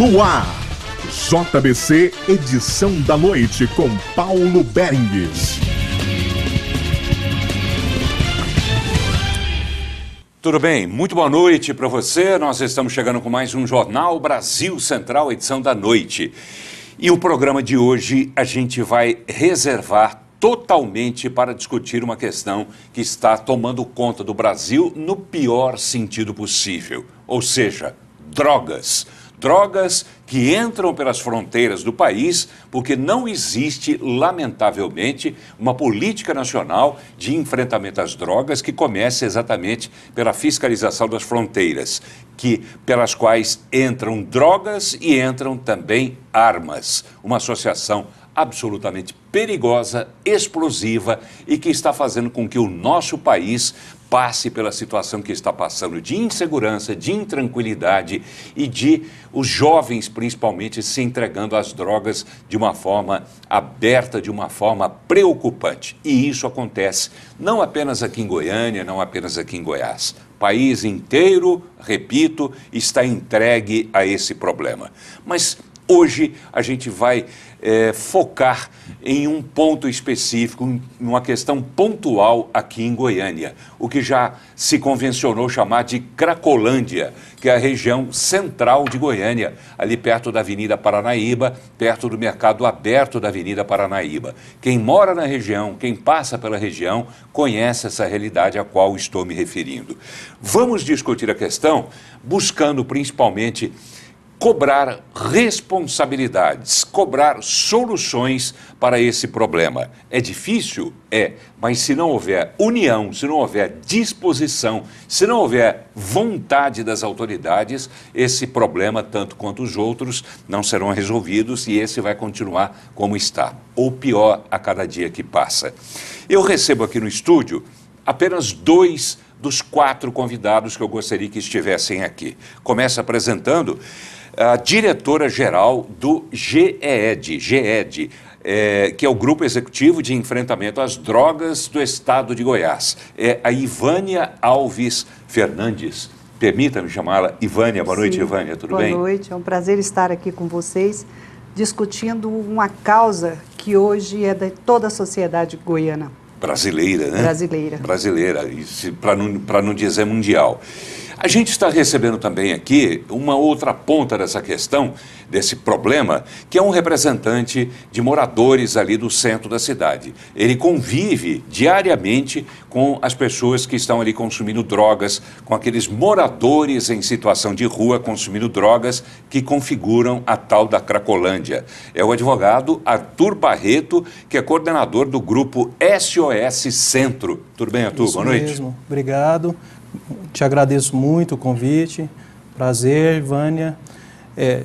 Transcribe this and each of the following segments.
No ar, JBC, edição da noite, com Paulo Berengues. Tudo bem? Muito boa noite para você. Nós estamos chegando com mais um Jornal Brasil Central, edição da noite. E o programa de hoje a gente vai reservar totalmente para discutir uma questão que está tomando conta do Brasil no pior sentido possível, ou seja, drogas. Drogas que entram pelas fronteiras do país porque não existe, lamentavelmente, uma política nacional de enfrentamento às drogas que comece exatamente pela fiscalização das fronteiras, pelas quais entram drogas e entram também armas. Uma associação absolutamente perigosa, explosiva e que está fazendo com que o nosso país passe pela situação que está passando de insegurança, de intranquilidade e de os jovens, principalmente, se entregando às drogas de uma forma aberta, de uma forma preocupante. E isso acontece não apenas aqui em Goiânia, não apenas aqui em Goiás. O país inteiro, repito, está entregue a esse problema. Mas hoje a gente vai focar em um ponto específico, numa questão pontual aqui em Goiânia, o que já se convencionou chamar de Cracolândia, que é a região central de Goiânia, ali perto da Avenida Paranaíba, perto do Mercado Aberto da Avenida Paranaíba. Quem mora na região, quem passa pela região, conhece essa realidade a qual estou me referindo. Vamos discutir a questão buscando principalmente cobrar responsabilidades, cobrar soluções para esse problema. É difícil? É, mas se não houver união, se não houver disposição, se não houver vontade das autoridades, esse problema, tanto quanto os outros, não serão resolvidos e esse vai continuar como está, ou pior a cada dia que passa. Eu recebo aqui no estúdio apenas 2 dos 4 convidados que eu gostaria que estivessem aqui. Começo apresentando a diretora-geral do GED, que é o Grupo Executivo de Enfrentamento às Drogas do Estado de Goiás. É a Ivânia Alves Fernandes. Permita-me chamá-la Ivânia. Boa noite, Ivânia, tudo bem? Boa noite, é um prazer estar aqui com vocês, discutindo uma causa que hoje é de toda a sociedade goiana. Brasileira, né? Brasileira, para não dizer mundial. A gente está recebendo também aqui uma outra ponta dessa questão, desse problema, que é um representante de moradores ali do centro da cidade. Ele convive diariamente com as pessoas que estão ali consumindo drogas, com aqueles moradores em situação de rua consumindo drogas que configuram a tal da Cracolândia. É o advogado Arthur Barreto, que é coordenador do grupo SOS Centro. Tudo bem, Arthur? Isso boa noite. Mesmo. Obrigado. Te agradeço muito o convite. Prazer, Ivânia.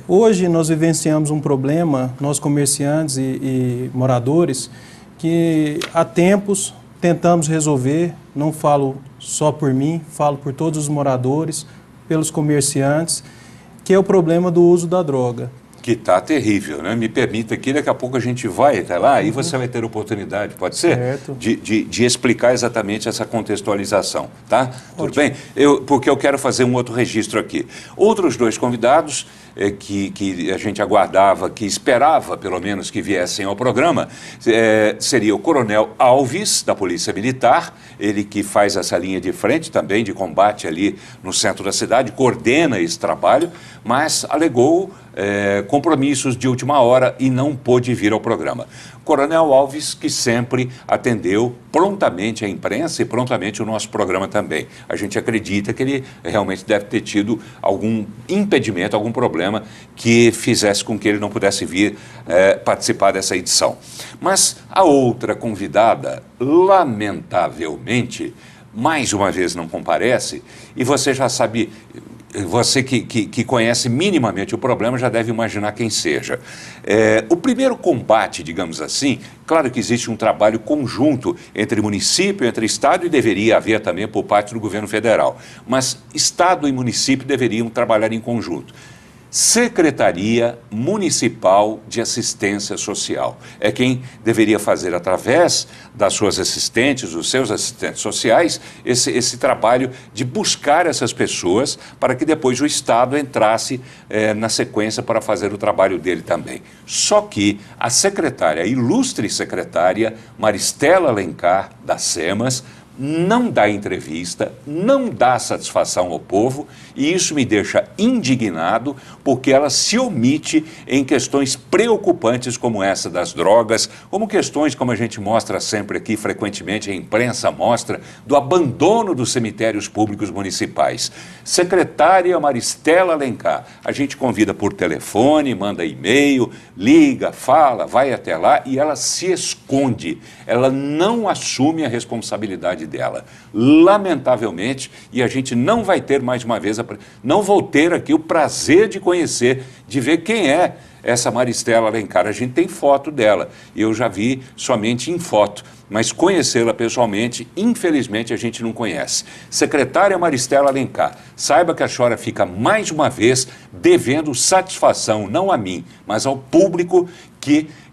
Hoje nós vivenciamos um problema, nós comerciantes e moradores, que há tempos tentamos resolver, não falo só por mim, falo por todos os moradores, pelos comerciantes, que é o problema do uso da droga. Que está terrível, né? Me permita aqui, daqui a pouco a gente vai até lá e você vai ter oportunidade, pode ser? Certo. De explicar exatamente essa contextualização, tá? Tudo Ótimo. bem? Porque eu quero fazer um outro registro aqui. Outros 2 convidados que a gente aguardava, que esperava pelo menos que viessem ao programa, seria o Coronel Alves, da Polícia Militar, ele que faz essa linha de frente também de combate ali no centro da cidade, coordena esse trabalho, mas alegou compromissos de última hora e não pôde vir ao programa. Coronel Alves, que sempre atendeu prontamente a imprensa e prontamente o nosso programa também. A gente acredita que ele realmente deve ter tido algum impedimento, algum problema que fizesse com que ele não pudesse vir participar dessa edição. Mas a outra convidada, lamentavelmente, mais uma vez não comparece, e você já sabe... Você que conhece minimamente o problema já deve imaginar quem seja. O primeiro combate, digamos assim, claro que existe um trabalho conjunto entre município, entre Estado e deveria haver também por parte do governo federal. Mas Estado e município deveriam trabalhar em conjunto. Secretaria Municipal de Assistência Social. É quem deveria fazer, através das suas assistentes, dos seus assistentes sociais, esse trabalho de buscar essas pessoas para que depois o Estado entrasse na sequência para fazer o trabalho dele também. Só que a secretária, a ilustre secretária Maristela Alencar, da SEMAS, não dá entrevista, não dá satisfação ao povo, e isso me deixa indignado, porque ela se omite em questões preocupantes como essa das drogas, como questões como a gente mostra sempre aqui, frequentemente a imprensa mostra, do abandono dos cemitérios públicos municipais. Secretária Maristela Alencar, a gente convida por telefone, manda e-mail, liga, fala, vai até lá, e ela se esconde, ela não assume a responsabilidade dela, lamentavelmente, e a gente não vai ter mais uma vez, não vou ter aqui o prazer de conhecer, de ver quem é essa Maristela Alencar. A gente tem foto dela, eu já vi somente em foto, mas conhecê-la pessoalmente, infelizmente, a gente não conhece. Secretária Maristela Alencar, saiba que a senhora fica mais uma vez devendo satisfação, não a mim, mas ao público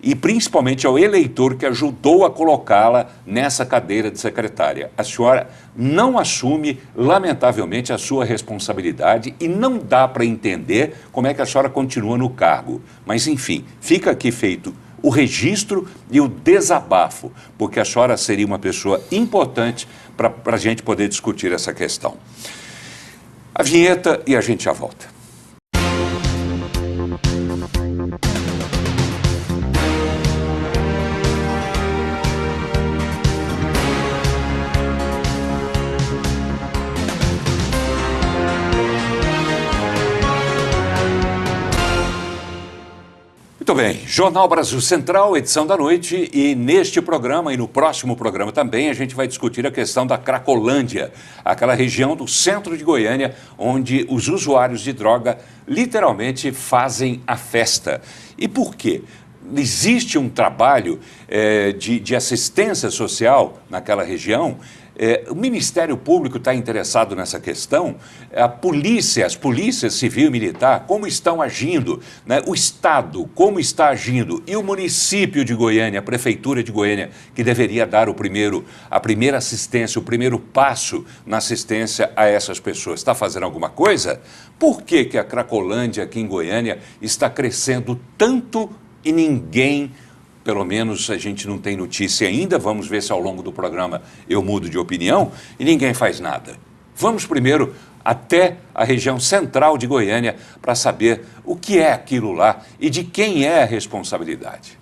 e principalmente ao eleitor que ajudou a colocá-la nessa cadeira de secretária. A senhora não assume, lamentavelmente, a sua responsabilidade e não dá para entender como é que a senhora continua no cargo. Mas, enfim, fica aqui feito o registro e o desabafo, porque a senhora seria uma pessoa importante para a gente poder discutir essa questão. A vinheta e a gente já volta. Muito bem, Jornal Brasil Central, edição da noite, e neste programa e no próximo programa também a gente vai discutir a questão da Cracolândia, aquela região do centro de Goiânia onde os usuários de droga literalmente fazem a festa. E por quê? Existe um trabalho de assistência social naquela região. O Ministério Público está interessado nessa questão, as polícias civil e militar, como estão agindo, né? O Estado, como está agindo, e o município de Goiânia, a Prefeitura de Goiânia, que deveria dar a primeira assistência, o primeiro passo na assistência a essas pessoas. Está fazendo alguma coisa? Por que a Cracolândia aqui em Goiânia está crescendo tanto e ninguém... Pelo menos a gente não tem notícia ainda, vamos ver se ao longo do programa eu mudo de opinião, e ninguém faz nada. Vamos primeiro até a região central de Goiânia para saber o que é aquilo lá e de quem é a responsabilidade.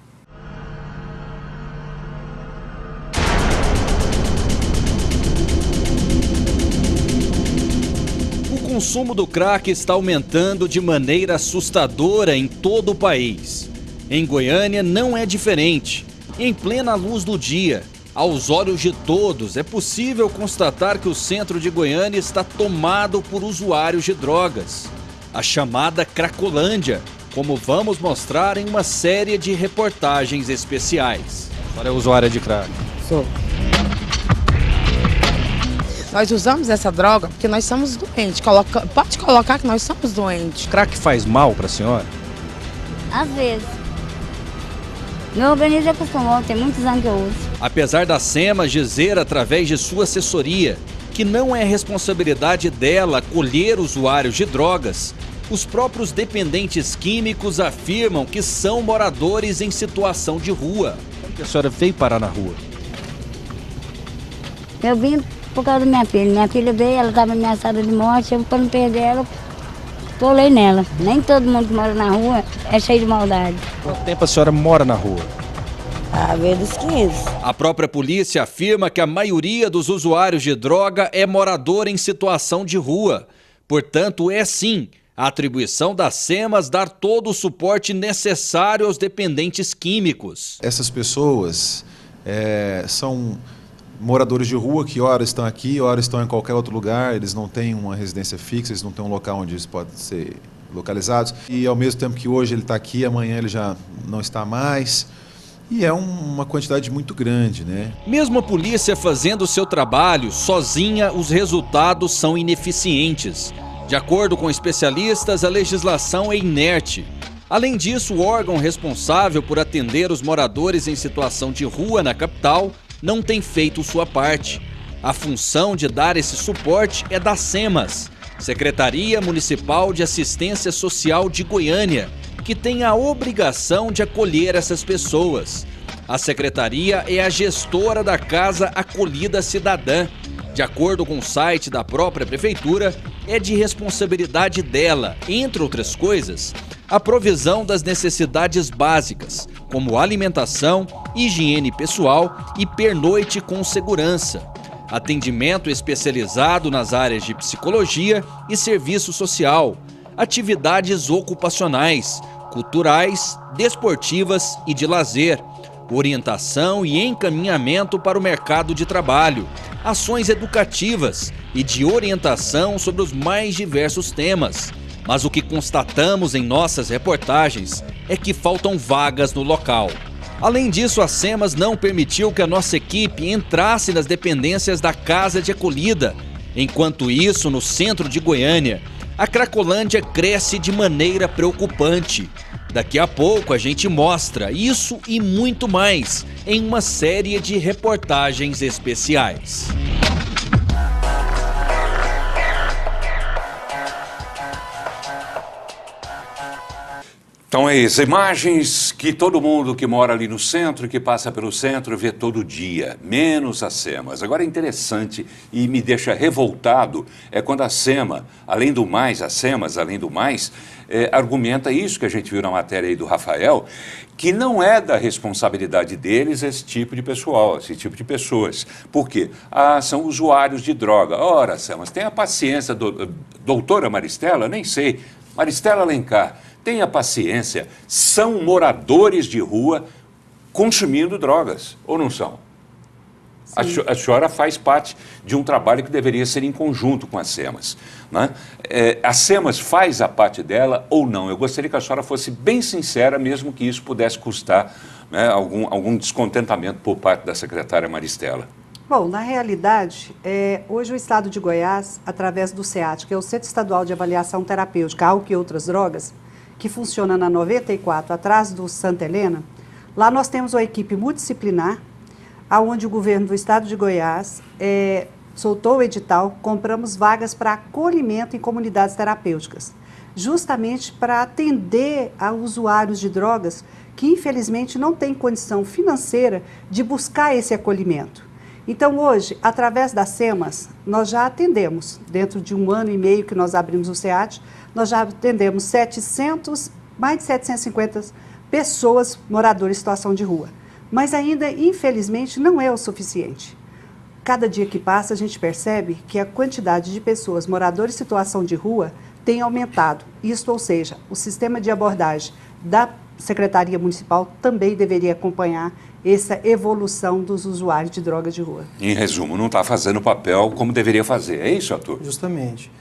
O consumo do crack está aumentando de maneira assustadora em todo o país. Em Goiânia não é diferente. Em plena luz do dia, aos olhos de todos, é possível constatar que o centro de Goiânia está tomado por usuários de drogas. A chamada Cracolândia, como vamos mostrar em uma série de reportagens especiais. A senhora é usuária de crack? Sou. Nós usamos essa droga porque nós somos doentes. Pode colocar que nós somos doentes. Crack faz mal para a senhora? Às vezes. Meu organismo acostumou, tem muitos anos que eu uso. Apesar da SEMAS dizer, através de sua assessoria, que não é responsabilidade dela colher usuários de drogas, os próprios dependentes químicos afirmam que são moradores em situação de rua. Como que a senhora veio parar na rua? Eu vim por causa da minha filha. Minha filha veio, ela estava ameaçada de morte, eu, para não perder ela, pulei nela. Nem todo mundo que mora na rua é cheio de maldade. Quanto tempo a senhora mora na rua? A ver dos 15. A própria polícia afirma que a maioria dos usuários de droga é morador em situação de rua. Portanto, é sim a atribuição da SEMAS dar todo o suporte necessário aos dependentes químicos. Essas pessoas são moradores de rua que ora estão aqui, ora estão em qualquer outro lugar, eles não têm uma residência fixa, eles não têm um local onde eles podem ser localizados. E ao mesmo tempo que hoje ele está aqui, amanhã ele já não está mais. E é uma quantidade muito grande, né? Mesmo a polícia fazendo o seu trabalho, sozinha os resultados são ineficientes. De acordo com especialistas, a legislação é inerte. Além disso, o órgão responsável por atender os moradores em situação de rua na capital não tem feito sua parte. A função de dar esse suporte é da SEMAS, Secretaria Municipal de Assistência Social de Goiânia, que tem a obrigação de acolher essas pessoas. A secretaria é a gestora da Casa Acolhida Cidadã. De acordo com o site da própria prefeitura, é de responsabilidade dela, entre outras coisas, a provisão das necessidades básicas, como alimentação, higiene pessoal e pernoite com segurança, atendimento especializado nas áreas de psicologia e serviço social, atividades ocupacionais, culturais, desportivas e de lazer, orientação e encaminhamento para o mercado de trabalho, ações educativas e de orientação sobre os mais diversos temas. Mas o que constatamos em nossas reportagens é que faltam vagas no local. Além disso, a SEMAS não permitiu que a nossa equipe entrasse nas dependências da Casa de Acolhida. Enquanto isso, no centro de Goiânia, a Cracolândia cresce de maneira preocupante. Daqui a pouco a gente mostra isso e muito mais em uma série de reportagens especiais. Então é isso, imagens que todo mundo que mora ali no centro, que passa pelo centro, vê todo dia, menos a SEMAS. Agora é interessante e me deixa revoltado é quando a SEMAS, além do mais, argumenta isso que a gente viu na matéria aí do Rafael, que não é da responsabilidade deles esse tipo de pessoal, esse tipo de pessoas. Por quê? São usuários de droga. Ora, SEMAS, tenha paciência, doutora Maristela, nem sei, Maristela Alencar, tenha paciência, são moradores de rua consumindo drogas, ou não são? A senhora faz parte de um trabalho que deveria ser em conjunto com a SEMAS, né? A SEMAS faz a parte dela ou não? Eu gostaria que a senhora fosse bem sincera, mesmo que isso pudesse custar, né, algum descontentamento por parte da secretária Maristela. Bom, na realidade, hoje o Estado de Goiás, através do CEAT, que é o Centro Estadual de Avaliação Terapêutica, álcool e outras drogas, que funciona na 94, atrás do Santa Helena, lá nós temos uma equipe multidisciplinar, onde o governo do Estado de Goiás soltou o edital, compramos vagas para acolhimento em comunidades terapêuticas, justamente para atender a usuários de drogas que, infelizmente, não têm condição financeira de buscar esse acolhimento. Então, hoje, através da SEMAS, nós já atendemos, dentro de 1 ano e meio que nós abrimos o SEAT, nós já atendemos mais de 750 pessoas moradores em situação de rua. Mas ainda, infelizmente, não é o suficiente. Cada dia que passa, a gente percebe que a quantidade de pessoas moradores em situação de rua tem aumentado. Isso, ou seja, o sistema de abordagem da Secretaria Municipal também deveria acompanhar essa evolução dos usuários de drogas de rua. Em resumo, não está fazendo o papel como deveria fazer, é isso, Arthur? Justamente.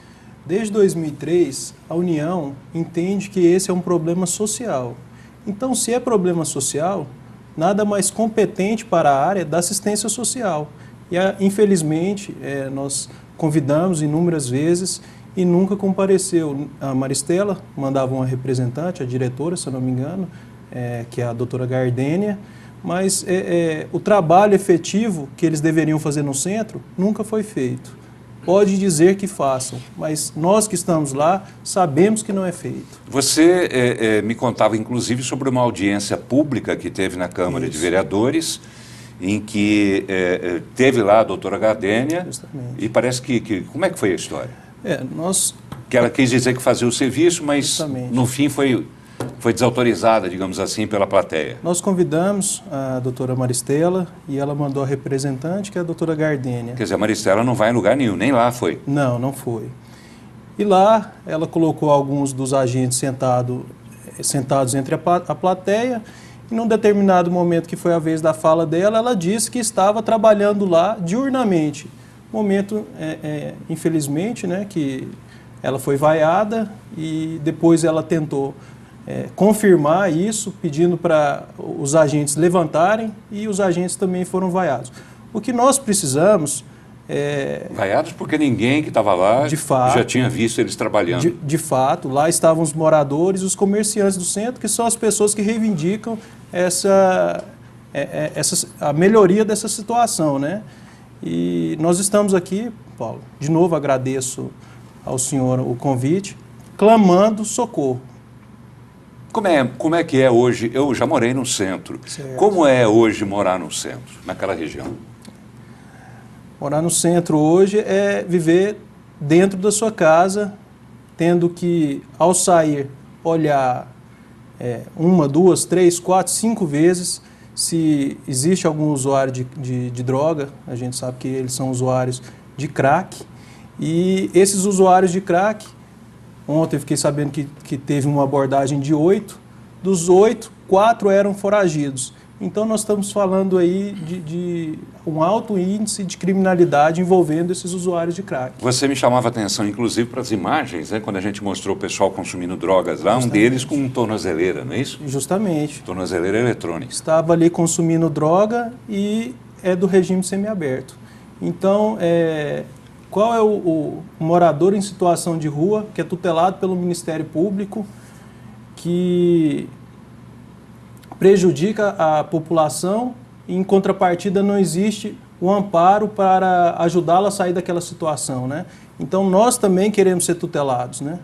Desde 2003, a União entende que esse é um problema social. Então, se é problema social, nada mais competente para a área da assistência social. E, infelizmente, nós convidamos inúmeras vezes e nunca compareceu. A Maristela mandava uma representante, a diretora, se eu não me engano, que é a doutora Gardênia, mas o trabalho efetivo que eles deveriam fazer no centro nunca foi feito. Pode dizer que façam, mas nós que estamos lá sabemos que não é feito. Você me contava, inclusive, sobre uma audiência pública que teve na Câmara de Vereadores, em que teve lá a doutora Gardênia. Justamente. E parece que... Como é que foi a história? Que ela quis dizer que fazia o serviço, mas justamente, no fim foi desautorizada, digamos assim, pela plateia. Nós convidamos a doutora Maristela e ela mandou a representante, que é a doutora Gardênia. Quer dizer, a Maristela não vai em lugar nenhum, nem lá foi? Não, não foi. E lá ela colocou alguns dos agentes sentados entre a plateia e num determinado momento, que foi a vez da fala dela, ela disse que estava trabalhando lá diurnamente. Momento, infelizmente, né, que ela foi vaiada e depois ela tentou confirmar isso, pedindo para os agentes levantarem, e os agentes também foram vaiados. O que nós precisamos Vaiados porque ninguém que estava lá de fato, já tinha visto eles trabalhando. De fato, lá estavam os moradores, os comerciantes do centro, que são as pessoas que reivindicam a melhoria dessa situação, né? E nós estamos aqui, Paulo, de novo agradeço ao senhor o convite, clamando socorro. Como é que é hoje? Eu já morei no centro. Certo. Como é hoje morar no centro, naquela região? Morar no centro hoje é viver dentro da sua casa, tendo que, ao sair, olhar 1, 2, 3, 4, 5 vezes se existe algum usuário de droga. A gente sabe que eles são usuários de crack. E esses usuários de crack, ontem eu fiquei sabendo que teve uma abordagem de 8, dos 8, 4 eram foragidos. Então nós estamos falando aí de um alto índice de criminalidade envolvendo esses usuários de crack. Você me chamava a atenção, inclusive, para as imagens, né, quando a gente mostrou o pessoal consumindo drogas lá, Justamente. Um deles com tornozeleira, não é isso? Justamente. Tornozeleira eletrônica. Estava ali consumindo droga e é do regime semiaberto. Então, qual é o morador em situação de rua, que é tutelado pelo Ministério Público, que prejudica a população e, em contrapartida, não existe o amparo para ajudá-la a sair daquela situação, né? Então, nós também queremos ser tutelados, né?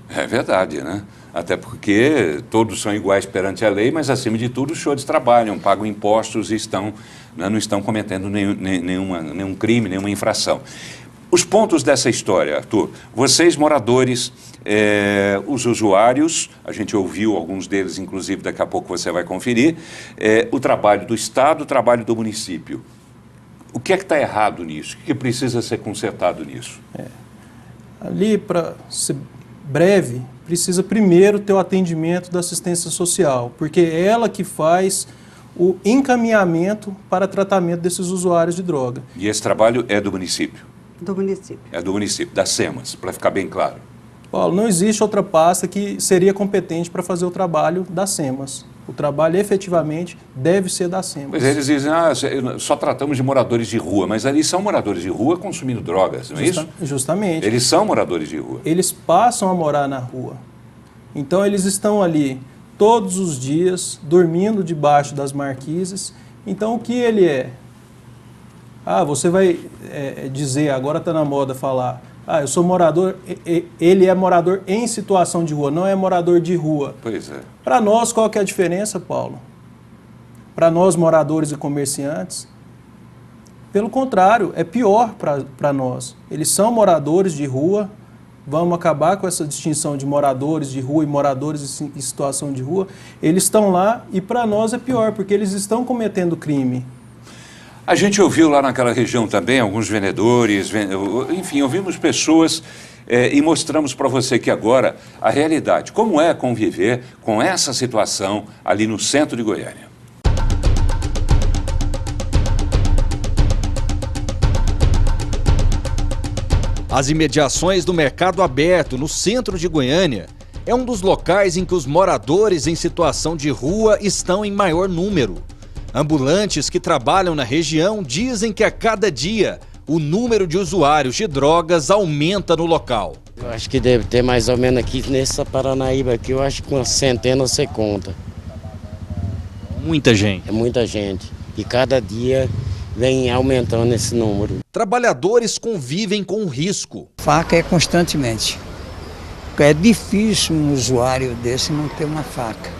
É verdade, né? Até porque todos são iguais perante a lei, mas, acima de tudo, os senhores trabalham, pagam impostos e não estão cometendo nenhum crime, nenhuma infração. Os pontos dessa história, Arthur, vocês moradores, os usuários, a gente ouviu alguns deles, inclusive daqui a pouco você vai conferir, o trabalho do Estado, o trabalho do município. O que é que está errado nisso? O que precisa ser consertado nisso? Ali, para ser breve, precisa primeiro ter o atendimento da assistência social, porque é ela que faz o encaminhamento para tratamento desses usuários de droga. E esse trabalho é do município? Do município. É do município, da SEMAS, para ficar bem claro. Paulo, não existe outra pasta que seria competente para fazer o trabalho da SEMAS. O trabalho efetivamente deve ser da SEMAS. Pois eles dizem, só tratamos de moradores de rua, mas ali são moradores de rua consumindo drogas, não é isso? Justamente. Eles são moradores de rua. Eles passam a morar na rua. Então eles estão ali todos os dias, dormindo debaixo das marquises. Então o que ele é? Você vai dizer, agora está na moda falar, eu sou morador, ele é morador em situação de rua, não é morador de rua. Pois é. Para nós, qual que é a diferença, Paulo? Para nós, moradores e comerciantes, pelo contrário, é pior para nós. Eles são moradores de rua, vamos acabar com essa distinção de moradores de rua e moradores em situação de rua. Eles estão lá e para nós é pior, porque eles estão cometendo crime. A gente ouviu lá naquela região também alguns vendedores, enfim, ouvimos pessoas e mostramos para você que agora a realidade, como é conviver com essa situação ali no centro de Goiânia. As imediações do Mercado Aberto, no centro de Goiânia, é um dos locais em que os moradores em situação de rua estão em maior número. Ambulantes que trabalham na região dizem que a cada dia o número de usuários de drogas aumenta no local. Eu acho que deve ter mais ou menos aqui nessa Paranaíba aqui, eu acho que uma centena você conta. Muita gente. É muita gente. E cada dia vem aumentando esse número. Trabalhadores convivem com o risco. Faca é constantemente. É difícil um usuário desse não ter uma faca.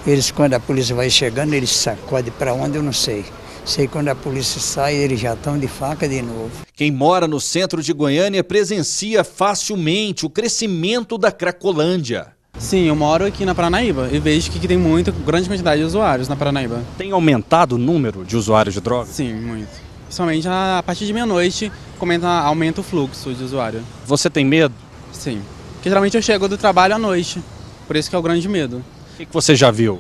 Eles, quando a polícia vai chegando, eles sacodem para onde, eu não sei. Sei que quando a polícia sai, eles já estão de faca de novo. Quem mora no centro de Goiânia presencia facilmente o crescimento da Cracolândia. Sim, eu moro aqui na Paranaíba e vejo que tem grande quantidade de usuários na Paranaíba. Tem aumentado o número de usuários de drogas? Sim, muito. Principalmente a partir de meia-noite, aumenta o fluxo de usuário. Você tem medo? Sim, porque geralmente eu chego do trabalho à noite, por isso que é o grande medo. O que você já viu?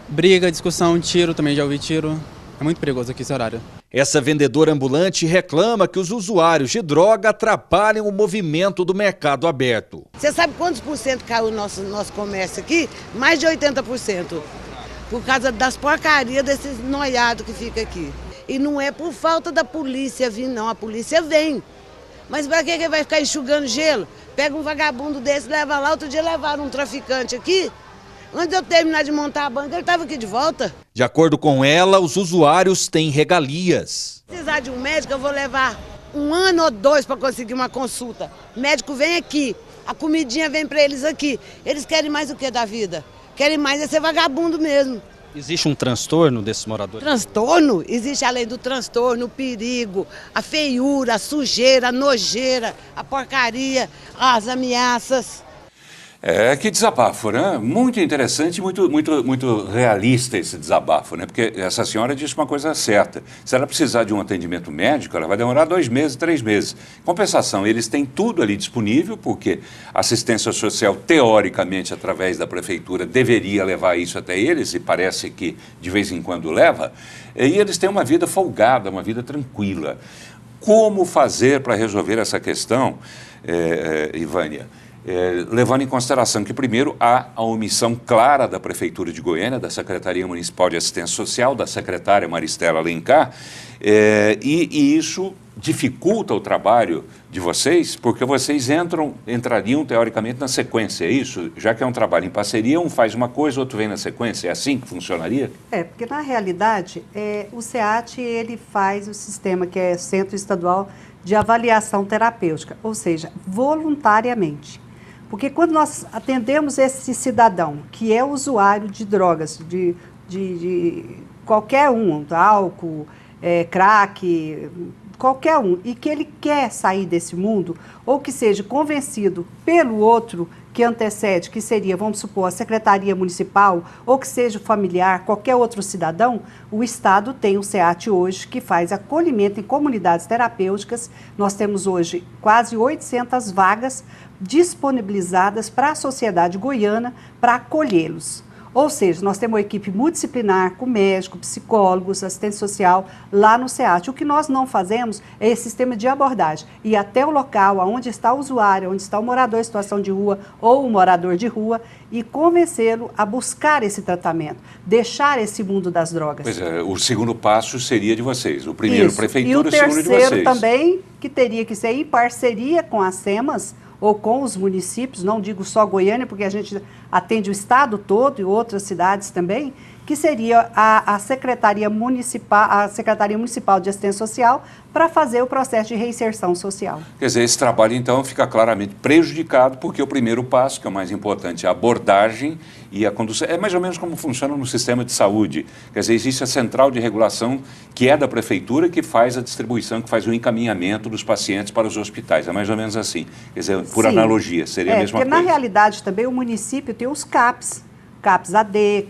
Briga, discussão, tiro, também já ouvi tiro. É muito perigoso aqui esse horário. Essa vendedora ambulante reclama que os usuários de droga atrapalham o movimento do mercado aberto. Você sabe quantos por cento caiu o nosso comércio aqui? Mais de 80%. Por causa das porcarias desses noiados que fica aqui. E não é por falta da polícia vir, não. A polícia vem. Mas para que vai ficar enxugando gelo? Pega um vagabundo desse, leva lá. Outro dia levaram um traficante aqui. Antes de eu terminar de montar a banca, ele estava aqui de volta. De acordo com ela, os usuários têm regalias. Se precisar de um médico, eu vou levar 1 ano ou 2 para conseguir uma consulta. O médico vem aqui, a comidinha vem para eles aqui. Eles querem mais o que da vida? Querem mais é ser vagabundo mesmo. Existe um transtorno desses moradores? Transtorno? Existe além do transtorno, o perigo, a feiura, a sujeira, a nojeira, a porcaria, as ameaças. Que desabafo, né? Muito interessante, muito realista esse desabafo, né? Porque essa senhora disse uma coisa certa. Se ela precisar de um atendimento médico, ela vai demorar 2 meses, 3 meses. Compensação, eles têm tudo ali disponível, porque a assistência social, teoricamente, através da prefeitura, deveria levar isso até eles, e parece que de vez em quando leva, e eles têm uma vida folgada, uma vida tranquila. Como fazer para resolver essa questão, Ivânia? Levando em consideração que, primeiro, há a omissão clara da Prefeitura de Goiânia, da Secretaria Municipal de Assistência Social, da secretária Maristela Alencar, e isso dificulta o trabalho de vocês, porque vocês entrariam, teoricamente, na sequência, é isso? Já que é um trabalho em parceria, um faz uma coisa, outro vem na sequência, é assim que funcionaria? Porque, na realidade, o SEAT, ele faz o sistema que é Centro Estadual de Avaliação Terapêutica, ou seja, voluntariamente. Porque quando nós atendemos esse cidadão, que é usuário de drogas, de qualquer um, álcool, crack, qualquer um, e que ele quer sair desse mundo, ou que seja convencido pelo outro que antecede, que seria, vamos supor, a Secretaria Municipal, ou que seja familiar, qualquer outro cidadão, o Estado tem o SEAT hoje, que faz acolhimento em comunidades terapêuticas. Nós temos hoje quase 800 vagas disponibilizadas para a sociedade goiana para acolhê-los. Ou seja, nós temos uma equipe multidisciplinar com médico, psicólogos, assistente social lá no SEAT. O que nós não fazemos é esse sistema de abordagem. Ir até o local onde está o usuário, onde está o morador em situação de rua ou o morador de rua e convencê-lo a buscar esse tratamento, deixar esse mundo das drogas. Pois é, o segundo passo seria de vocês. O primeiro, Isso. prefeitura, e o segundo de vocês. terceiro também, que teria que ser em parceria com as SEMAS, ou com os municípios, não digo só Goiânia, porque a gente atende o estado todo e outras cidades também, que seria a Secretaria Municipal de Assistência Social para fazer o processo de reinserção social. Quer dizer, esse trabalho, então, fica claramente prejudicado, porque o primeiro passo, que é o mais importante, é a abordagem e a condução. É mais ou menos como funciona no sistema de saúde. Quer dizer, existe a central de regulação, que é da prefeitura, que faz a distribuição, que faz o encaminhamento dos pacientes para os hospitais. É mais ou menos assim. Quer dizer, por Sim. analogia, seria a mesma porque coisa. Na realidade também o município tem os CAPs. CAPS AD,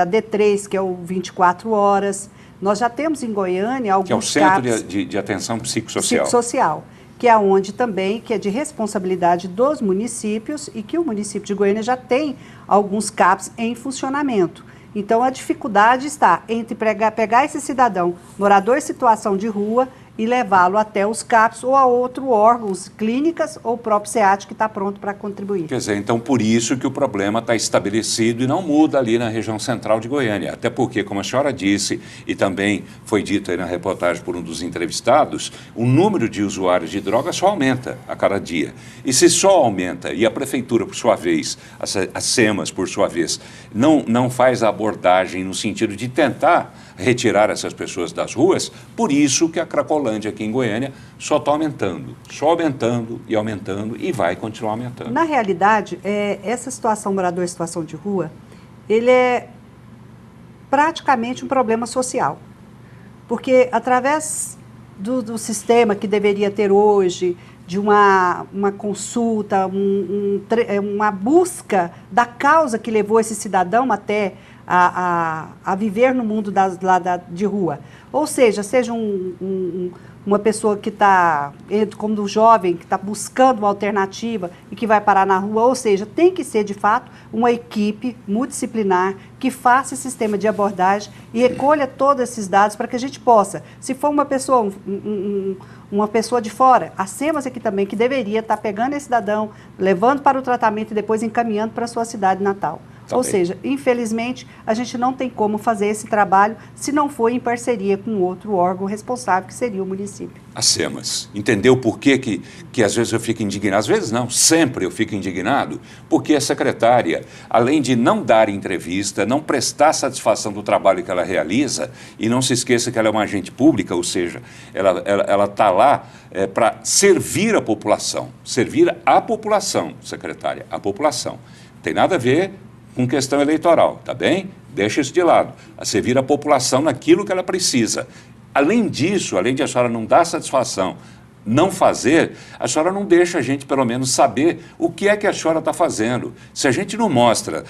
AD3, que é o 24 horas. Nós já temos em Goiânia alguns CAPs... Que é o CAPs, Centro de Atenção Psicossocial. Psicossocial, que é onde também, que é de responsabilidade dos municípios e que o município de Goiânia já tem alguns CAPs em funcionamento. Então, a dificuldade está entre pegar esse cidadão, morador em situação de rua, e levá-lo até os CAPs ou a outros órgãos, clínicas ou o próprio SEAT que está pronto para contribuir. Quer dizer, então por isso que o problema está estabelecido e não muda ali na região central de Goiânia. Até porque, como a senhora disse, e também foi dito aí na reportagem por um dos entrevistados, o número de usuários de drogas só aumenta a cada dia. E se só aumenta, e a prefeitura, por sua vez, as SEMAS, por sua vez, não faz a abordagem no sentido de tentar retirar essas pessoas das ruas, por isso que a Cracolândia aqui em Goiânia só está aumentando e vai continuar aumentando. Na realidade, essa situação, morador em situação de rua, ele é praticamente um problema social, porque através do sistema que deveria ter hoje, de uma consulta, uma busca da causa que levou esse cidadão até a viver no mundo de rua. Ou seja uma pessoa que está, como um jovem, que está buscando uma alternativa e que vai parar na rua, ou seja, tem que ser, de fato, uma equipe multidisciplinar que faça esse sistema de abordagem e recolha todos esses dados para que a gente possa, se for uma pessoa, uma pessoa de fora, a SEMAS aqui também, que deveria estar pegando esse cidadão, levando para o tratamento e depois encaminhando para a sua cidade natal. Ou seja, infelizmente, a gente não tem como fazer esse trabalho se não for em parceria com outro órgão responsável, que seria o município. A SEMAS. Entendeu por que às vezes eu fico indignado? Às vezes não, sempre eu fico indignado, porque a secretária, além de não dar entrevista, não prestar satisfação do trabalho que ela realiza, e não se esqueça que ela é uma agente pública, ou seja, ela está lá para servir a população, secretária, a população. Não tem nada a ver com questão eleitoral, tá bem? Deixa isso de lado. A servir a população naquilo que ela precisa. Além disso, além de a senhora não dar satisfação, não fazer, a senhora não deixa a gente, pelo menos, saber o que é que a senhora está fazendo. Se a gente não mostra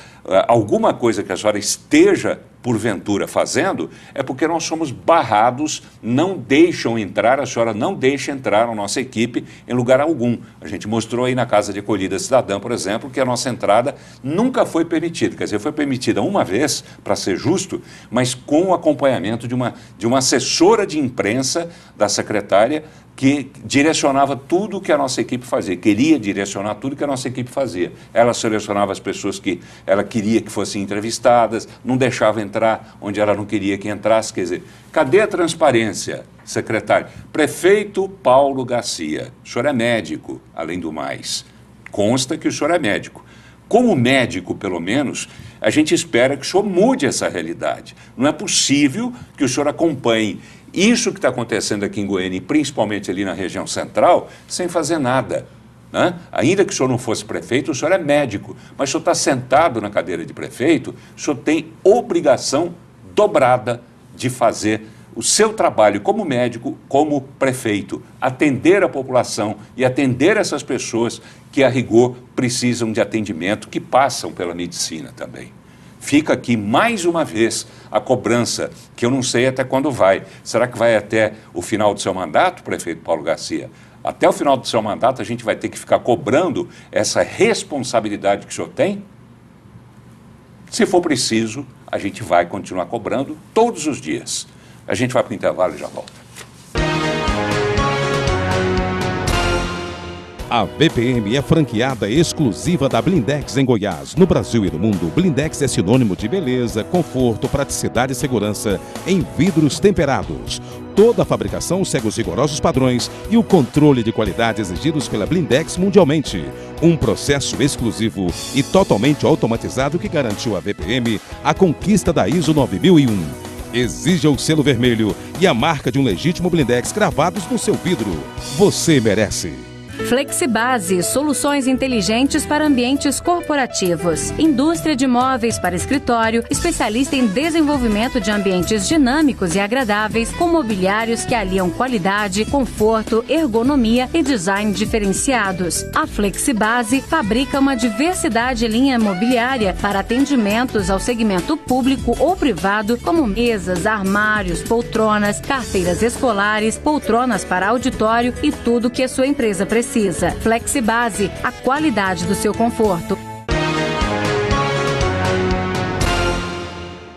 alguma coisa que a senhora esteja, porventura, fazendo, é porque nós somos barrados, não deixam entrar, a senhora não deixa entrar a nossa equipe em lugar algum. A gente mostrou aí na Casa de Acolhida Cidadã, por exemplo, que a nossa entrada nunca foi permitida. Quer dizer, foi permitida uma vez, para ser justo, mas com o acompanhamento de uma assessora de imprensa da secretária, que direcionava tudo o que a nossa equipe fazia, queria direcionar tudo que a nossa equipe fazia. Ela selecionava as pessoas que ela queria que fossem entrevistadas, não deixava entrar onde ela não queria que entrasse. Quer dizer, cadê a transparência, secretário? Prefeito Paulo Garcia, o senhor é médico, além do mais. Consta que o senhor é médico. Como médico, pelo menos, a gente espera que o senhor mude essa realidade. Não é possível que o senhor acompanhe isso que está acontecendo aqui em Goiânia, e principalmente ali na região central, sem fazer nada, né? Ainda que o senhor não fosse prefeito, o senhor é médico, mas o senhor está sentado na cadeira de prefeito, o senhor tem obrigação dobrada de fazer o seu trabalho como médico, como prefeito, atender a população e atender essas pessoas que, a rigor, precisam de atendimento, que passam pela medicina também. Fica aqui, mais uma vez, a cobrança, que eu não sei até quando vai. Será que vai até o final do seu mandato, prefeito Paulo Garcia? Até o final do seu mandato, a gente vai ter que ficar cobrando essa responsabilidade que o senhor tem? Se for preciso, a gente vai continuar cobrando todos os dias. A gente vai para o intervalo e já volta. A VPM é franqueada exclusiva da Blindex em Goiás. No Brasil e no mundo, Blindex é sinônimo de beleza, conforto, praticidade e segurança em vidros temperados. Toda a fabricação segue os rigorosos padrões e o controle de qualidade exigidos pela Blindex mundialmente. Um processo exclusivo e totalmente automatizado que garantiu à VPM a conquista da ISO 9001. Exija o selo vermelho e a marca de um legítimo Blindex gravados no seu vidro. Você merece. Flexibase, soluções inteligentes para ambientes corporativos. Indústria de móveis para escritório, especialista em desenvolvimento de ambientes dinâmicos e agradáveis, com mobiliários que aliam qualidade, conforto, ergonomia e design diferenciados. A Flexibase fabrica uma diversidade de linha mobiliária para atendimentos ao segmento público ou privado, como mesas, armários, poltronas, carteiras escolares, poltronas para auditório e tudo que a sua empresa precisa. Flexibase, a qualidade do seu conforto.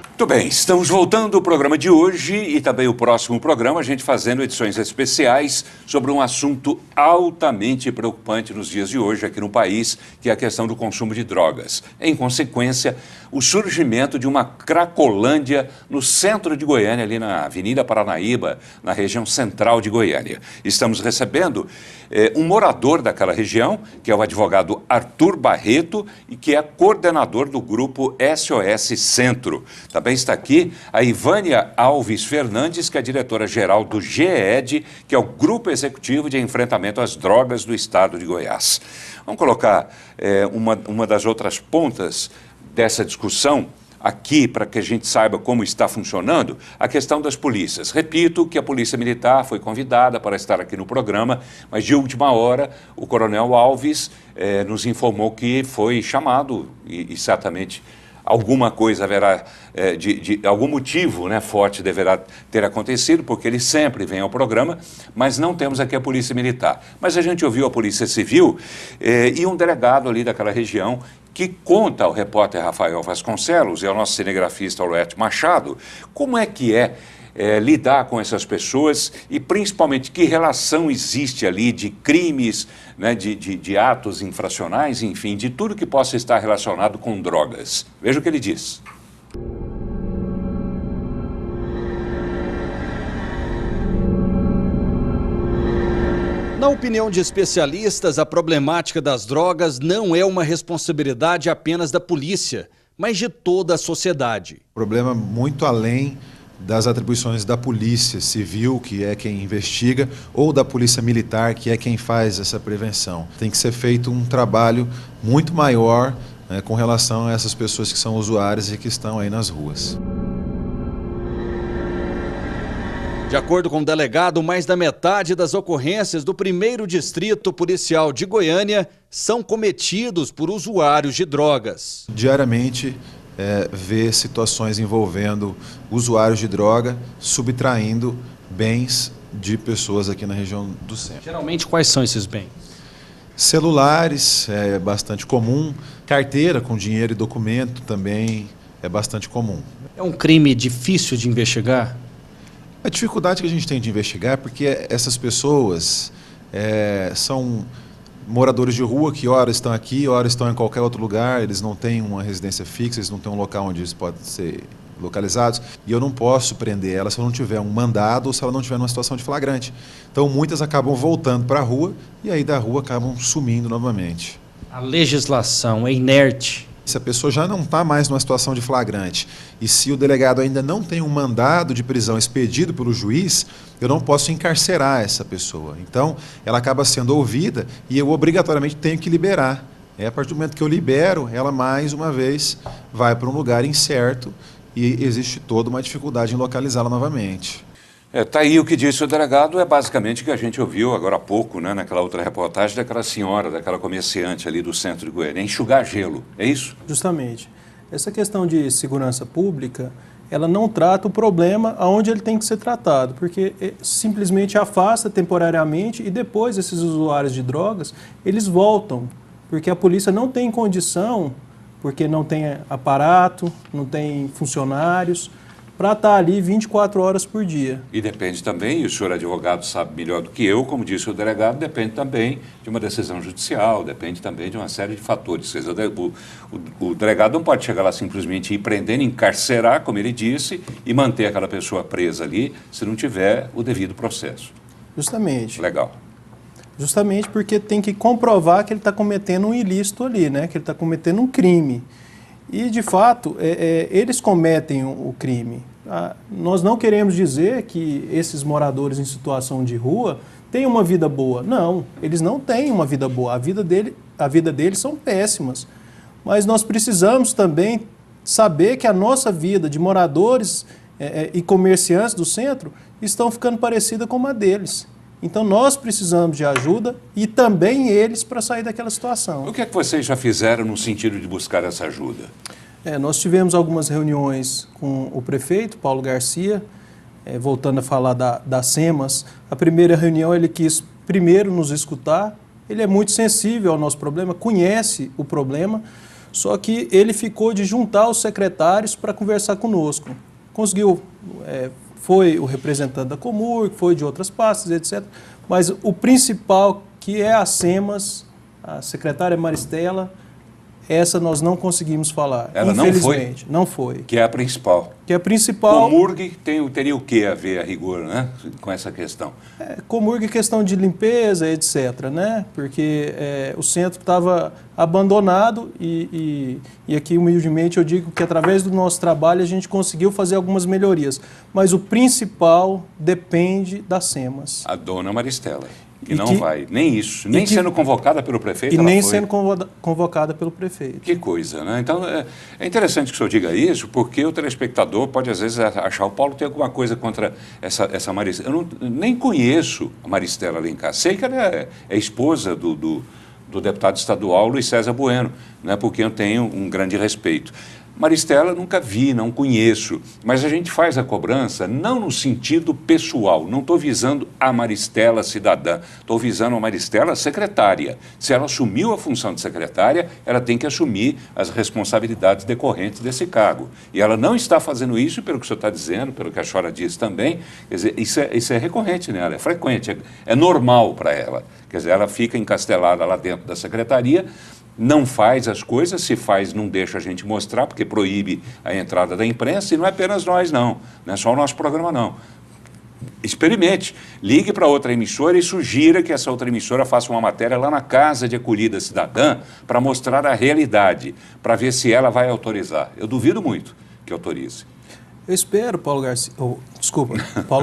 Muito bem, estamos voltando ao programa de hoje e também o próximo programa, a gente fazendo edições especiais sobre um assunto altamente preocupante nos dias de hoje aqui no país, que é a questão do consumo de drogas. Em consequência, o surgimento de uma Cracolândia no centro de Goiânia, ali na Avenida Paranaíba, na região central de Goiânia. Estamos recebendo um morador daquela região, que é o advogado Arthur Barreto, e que é coordenador do grupo SOS Centro. Também está aqui a Ivânia Alves Fernandes, que é diretora-geral do GED, que é o Grupo Executivo de Enfrentamento às Drogas do Estado de Goiás. Vamos colocar uma das outras pontas dessa discussão aqui, para que a gente saiba como está funcionando, a questão das polícias. Repito que a Polícia Militar foi convidada para estar aqui no programa, mas de última hora o Coronel Alves nos informou que foi chamado e certamente alguma coisa haverá, algum motivo, né, forte deverá ter acontecido, porque ele sempre vem ao programa, mas não temos aqui a Polícia Militar. Mas a gente ouviu a Polícia Civil e um delegado ali daquela região que conta ao repórter Rafael Vasconcelos e ao nosso cinegrafista Aurete Machado como é que é lidar com essas pessoas e, principalmente, que relação existe ali de crimes, né, de atos infracionais, enfim, de tudo que possa estar relacionado com drogas. Veja o que ele diz. Na opinião de especialistas, a problemática das drogas não é uma responsabilidade apenas da polícia, mas de toda a sociedade. Problema muito além das atribuições da polícia civil, que é quem investiga, ou da polícia militar, que é quem faz essa prevenção. Tem que ser feito um trabalho muito maior, né, com relação a essas pessoas que são usuárias e que estão aí nas ruas. De acordo com o delegado, mais da metade das ocorrências do 1º Distrito Policial de Goiânia são cometidos por usuários de drogas. Diariamente vê situações envolvendo usuários de droga subtraindo bens de pessoas aqui na região do centro. Geralmente, quais são esses bens? Celulares é bastante comum, carteira com dinheiro e documento também é bastante comum. É um crime difícil de investigar? A dificuldade que a gente tem de investigar é porque essas pessoas são moradores de rua que ora estão aqui, ora estão em qualquer outro lugar, eles não têm uma residência fixa, eles não têm um local onde eles podem ser localizados, e eu não posso prender elas se eu não tiver um mandado ou se ela não estiver numa situação de flagrante. Então muitas acabam voltando para a rua e aí da rua acabam sumindo novamente. A legislação é inerte. Se a pessoa já não está mais numa situação de flagrante e se o delegado ainda não tem um mandado de prisão expedido pelo juiz, eu não posso encarcerar essa pessoa. Então, ela acaba sendo ouvida e eu obrigatoriamente tenho que liberar. A partir do momento que eu libero, ela mais uma vez vai para um lugar incerto e existe toda uma dificuldade em localizá-la novamente. Tá aí o que disse o delegado, é basicamente o que a gente ouviu agora há pouco, né, naquela outra reportagem daquela senhora, daquela comerciante ali do centro de Goiânia, enxugar gelo, é isso? Justamente. Essa questão de segurança pública, ela não trata o problema aonde ele tem que ser tratado, porque simplesmente afasta temporariamente e depois esses usuários de drogas, eles voltam, porque a polícia não tem condição, porque não tem aparato, não tem funcionários, para estar ali 24 horas por dia. E depende também, e o senhor advogado sabe melhor do que eu, como disse o delegado, depende também de uma decisão judicial, depende também de uma série de fatores. O delegado não pode chegar lá simplesmente ir prendendo, encarcerar, como ele disse, e manter aquela pessoa presa ali se não tiver o devido processo. Justamente. Legal. Justamente porque tem que comprovar que ele está cometendo um ilícito ali, né? Que ele está cometendo um crime. E, de fato, eles cometem o crime. Nós não queremos dizer que esses moradores em situação de rua têm uma vida boa. Não, eles não têm uma vida boa. A vida deles são péssimas. Mas nós precisamos também saber que a nossa vida de moradores e comerciantes do centro estão ficando parecida com a deles. Então, nós precisamos de ajuda e também eles para sair daquela situação. O que é que vocês já fizeram no sentido de buscar essa ajuda? Nós tivemos algumas reuniões com o prefeito, Paulo Garcia, voltando a falar da SEMAS. A primeira reunião ele quis primeiro nos escutar, ele é muito sensível ao nosso problema, conhece o problema, só que ele ficou de juntar os secretários para conversar conosco. Conseguiu... foi o representante da Comurg, foi de outras pastas, etc. Mas o principal, que é a SEMAS, a secretária Maristela, essa nós não conseguimos falar. Ela infelizmente. Não foi? Que é a principal. Que é a principal... Comurg teria o que a ver, a rigor, né, com essa questão? Comurg é questão de limpeza, etc., né? Porque o centro estava abandonado e aqui, humildemente, eu digo que através do nosso trabalho a gente conseguiu fazer algumas melhorias. Mas o principal depende da SEMAS. A dona Maristela. Que não vai, nem isso, nem sendo convocada pelo prefeito. E nem sendo convocada pelo prefeito. Que coisa, né? Então, é interessante que o senhor diga isso, porque o telespectador pode, às vezes, achar o Paulo tem alguma coisa contra essa Maristela. Eu nem conheço a Maristela Alencar. Sei que ela é esposa do deputado estadual Luiz César Bueno, né? Porque eu tenho um grande respeito. Maristela nunca vi, não conheço, mas a gente faz a cobrança não no sentido pessoal, não estou visando a Maristela cidadã, estou visando a Maristela secretária. Se ela assumiu a função de secretária, ela tem que assumir as responsabilidades decorrentes desse cargo. E ela não está fazendo isso, pelo que o senhor está dizendo, pelo que a senhora diz também, quer dizer, isso é recorrente nela, é frequente, é normal para ela. Quer dizer, ela fica encastelada lá dentro da secretaria, não faz as coisas, se faz não deixa a gente mostrar, porque proíbe a entrada da imprensa, e não é apenas nós não é só o nosso programa não. Experimente, ligue para outra emissora e sugira que essa outra emissora faça uma matéria lá na Casa de Acolhida Cidadã para mostrar a realidade, para ver se ela vai autorizar. Eu duvido muito que autorize. Eu espero, Paulo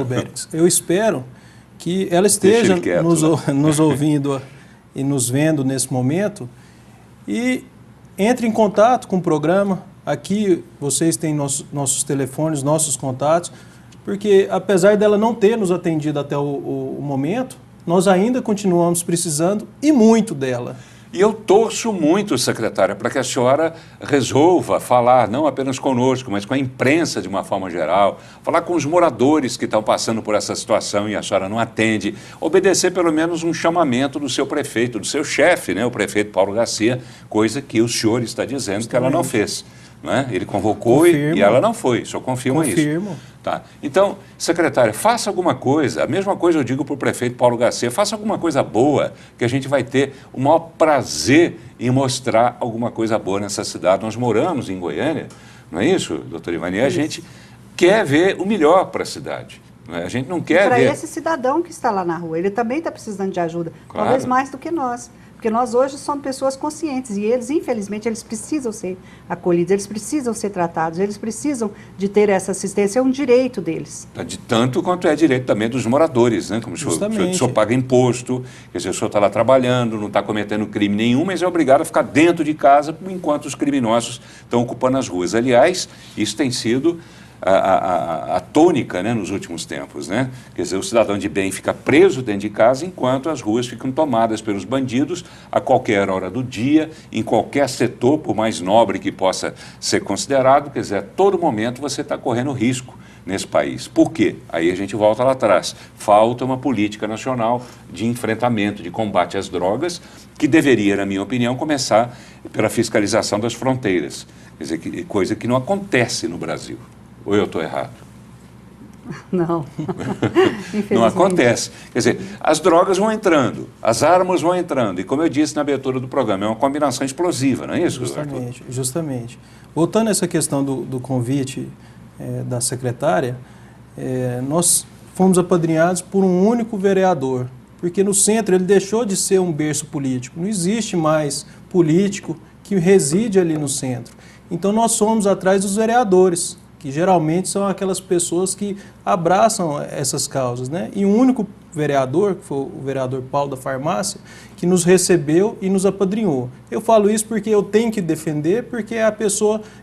Berix, eu espero que ela esteja nos ouvindo e nos vendo nesse momento, e entre em contato com o programa. Aqui vocês têm nossos telefones, nossos contatos, porque apesar dela não ter nos atendido até o momento, nós ainda continuamos precisando e muito dela. E eu torço muito, secretária, para que a senhora resolva falar não apenas conosco, mas com a imprensa de uma forma geral, falar com os moradores que estão passando por essa situação e a senhora não atende, obedecer pelo menos um chamamento do seu prefeito, do seu chefe, né, o prefeito Paulo Garcia, coisa que o senhor está dizendo que ela não fez. Né? Ele convocou e ela não foi, o senhor confirma isso. Tá. Então, secretária, faça alguma coisa, a mesma coisa eu digo para o prefeito Paulo Garcia, faça alguma coisa boa, que a gente vai ter o maior prazer em mostrar alguma coisa boa nessa cidade. Nós moramos em Goiânia, não é isso, doutora Ivani? A gente quer ver o melhor para a cidade. Não é? A gente não quer ver... Para esse cidadão que está lá na rua, ele também está precisando de ajuda, claro. Talvez mais do que nós. Porque nós hoje somos pessoas conscientes e eles, infelizmente, eles precisam ser acolhidos, eles precisam ser tratados, eles precisam de ter essa assistência, é um direito deles. De tanto quanto é direito também dos moradores, né? Como o senhor paga imposto, quer dizer, o senhor está lá trabalhando, não está cometendo crime nenhum, mas é obrigado a ficar dentro de casa enquanto os criminosos estão ocupando as ruas. Aliás, isso tem sido a tônica, né, nos últimos tempos, né? Quer dizer, o cidadão de bem fica preso dentro de casa enquanto as ruas ficam tomadas pelos bandidos a qualquer hora do dia, em qualquer setor, por mais nobre que possa ser considerado. Quer dizer, a todo momento você está correndo risco nesse país. Por quê? Aí a gente volta lá atrás. Falta uma política nacional de enfrentamento, de combate às drogas, que deveria, na minha opinião, começar pela fiscalização das fronteiras. Quer dizer, coisa que não acontece no Brasil. Ou eu estou errado? Não. Não acontece. Quer dizer, as drogas vão entrando, as armas vão entrando. E como eu disse na abertura do programa, é uma combinação explosiva, não é isso? Justamente. Voltando a essa questão do convite da secretária, nós fomos apadrinhados por um único vereador, porque no centro ele deixou de ser um berço político. Não existe mais político que reside ali no centro. Então nós somos atrás dos vereadores, que geralmente são aquelas pessoas que abraçam essas causas, né? E um único vereador, que foi o vereador Paulo da Farmácia, que nos recebeu e nos apadrinhou. Eu falo isso porque eu tenho que defender, porque é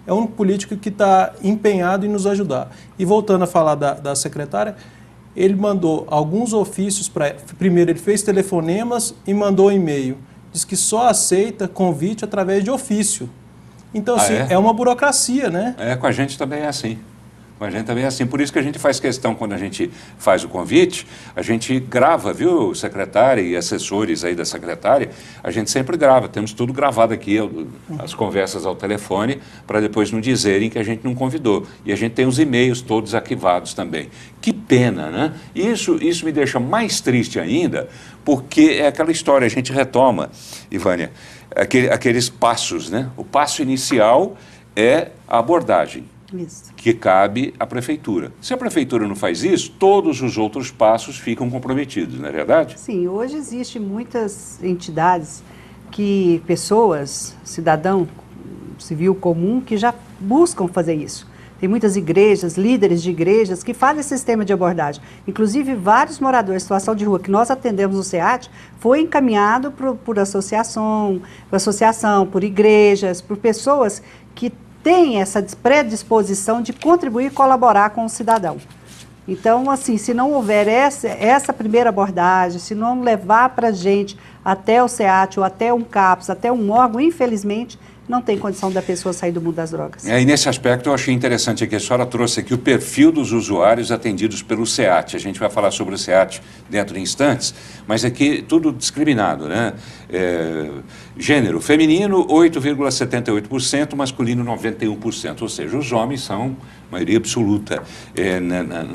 o único político que está empenhado em nos ajudar. E voltando a falar da secretária, ele mandou alguns ofícios para... Primeiro ele fez telefonemas e mandou e-mail. Diz que só aceita convite através de ofício. Então, assim, é uma burocracia, né? Com a gente também é assim. Com a gente também é assim. Por isso que a gente faz questão, quando a gente faz o convite, a gente grava, viu, secretária e assessores aí da secretária, a gente sempre grava, temos tudo gravado aqui, as conversas ao telefone, para depois não dizerem que a gente não convidou. E a gente tem os e-mails todos arquivados também. Que pena, né? Isso me deixa mais triste ainda, porque é aquela história, a gente retoma, Ivânia, aqueles passos, né? O passo inicial é a abordagem, que cabe à prefeitura. Se a prefeitura não faz isso, todos os outros passos ficam comprometidos, não é verdade? Sim, hoje existem muitas entidades pessoas, cidadão civil comum, que já buscam fazer isso. Tem muitas igrejas, líderes de igrejas que fazem esse sistema de abordagem. Inclusive, vários moradores em situação de rua que nós atendemos no SEAT foi encaminhado por associação, por igrejas, por pessoas que têm essa predisposição de contribuir e colaborar com o cidadão. Então, assim, se não houver essa primeira abordagem, se não levar para a gente até o SEAT ou até um CAPS, até um órgão, infelizmente, não tem condição da pessoa sair do mundo das drogas. E nesse aspecto eu achei interessante que a senhora trouxe aqui o perfil dos usuários atendidos pelo SEAT. A gente vai falar sobre o SEAT dentro de instantes, mas aqui tudo discriminado, né? Gênero feminino 8,78%, masculino 91%, ou seja, os homens são maioria absoluta